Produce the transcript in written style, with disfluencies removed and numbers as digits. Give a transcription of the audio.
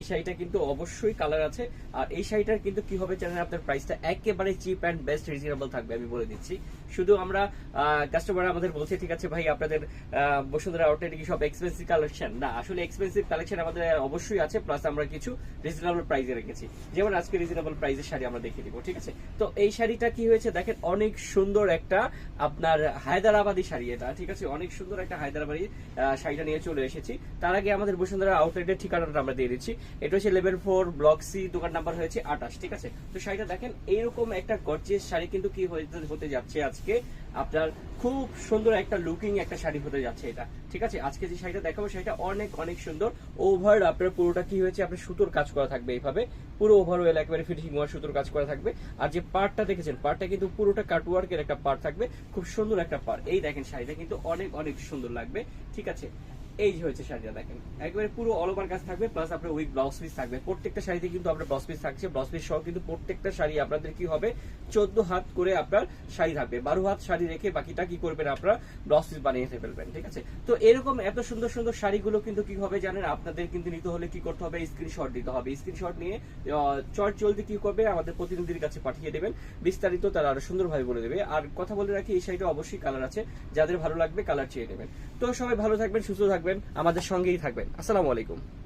শাড়িটা কিন্তু অবশ্যই কালার আছে। আর এই শাড়িটার কিন্তু কি হবে জানেন, আপনার প্রাইসটা একেবারে চিপ অ্যান্ড বেস্ট রিজনেবল থাকবে, আমি বলে দিচ্ছি। শুধু আমরা কাস্টমার আমাদের বলছে ঠিক আছে ভাই আপনাদের বসুন্ধরা আউটলেটে কি সব এক্সপেন্সিভ কালেকশন? না, আসলে এক্সপেন্সিভ কালেকশন আমাদের অবশ্যই আছে, প্লাস আমরা কিছু রিজনেবল প্রাইসে রেখেছি। যেমন আজকে রিজনেবল প্রাইসের শাড়ি আমরা দেখিয়ে দিব, ঠিক আছে। তো এই শাড়িটা কি হয়েছে দেখেন, অনেক সুন্দর একটা আপনার হায়দ্রাবাদি শাড়ি এটা, ঠিক আছে। অনেক সুন্দর একটা হায়দ্রাবাদি শাড়িটা নিয়ে চলে এসেছি। তার আগে আমাদের বসুন্ধরা আউটলেটের ঠিকানাটা আমরা দিয়ে দিচ্ছি। এটা হচ্ছে লেভেল 4 ব্লক সি, দোকান নাম্বার হয়েছে 28, ঠিক আছে। তো শাড়িটা দেখেন, এইরকম একটা গর্জিয়াস শাড়ি কিন্তু কি হতে যাচ্ছে আজকে আপনার, খুব সুন্দর একটা লুকিং একটা শাড়ি হতে যাচ্ছে এটা, ঠিক আছে। আজকে যে শাড়িটা দেখাবো শাড়িটা অনেক অনেক সুন্দর। ওভার আপনার পুরোটা কি হয়েছে, আপনার সুতোর কাজ করা থাকবে এইভাবে, পুরো ওভারঅল একেবারে ফিনিশিং ওয়ার সুতোর কাজ করা থাকবে। আর যে পার্টটা দেখেছেন, পার্টটা কিন্তু পুরোটা কাটওয়ার্কের একটা পার্ট থাকবে, খুব সুন্দর একটা পার্ট। এই দেখেন শাড়িটা কিন্তু অনেক অনেক সুন্দর লাগবে, ঠিক আছে। এই যে হচ্ছে শাড়িটা দেখেন, একবারে পুরো অল ওভার কাজ থাকবে, প্লাস আপনার উইথ ব্লাউজ পিস থাকবে। প্রত্যেকটা শাড়িতে কিন্তু আপনার ব্লাউজ পিস থাকছে, ব্লাউজ পিস সহ কিন্তু প্রত্যেকটা শাড়ি আপনাদের কি হবে 14 হাত করে আপনার শাড়ি থাকবে, 12 হাত শাড়ি রেখে বাকিটা কি করবেন আপনারা ব্লাউজ পিস বানিয়ে ফেলবেন, ঠিক আছে। তো এরকম এত সুন্দর সুন্দর শাড়িগুলো কিন্তু কি হবে জানেন, আপনাদের কিন্তু নিতে হলে কি করতে হবে, স্ক্রিনশট দিতে হবে। স্ক্রিনশট নিয়ে চট জলদি কি করবে, আমাদের প্রতিনিধির কাছে পাঠিয়ে দেবেন, বিস্তারিত তারা আরো সুন্দরভাবে বলে দেবে। আর কথা বলে রাখি, এই শাড়িটা অবশ্যই কালার আছে, যাদের ভালো লাগবে কালার চেয়ে নেবেন। তো সবাই ভালো থাকবেন, সুস্থ থাকবেন, আমাদের সঙ্গেই থাকবেন। আসসালামু আলাইকুম।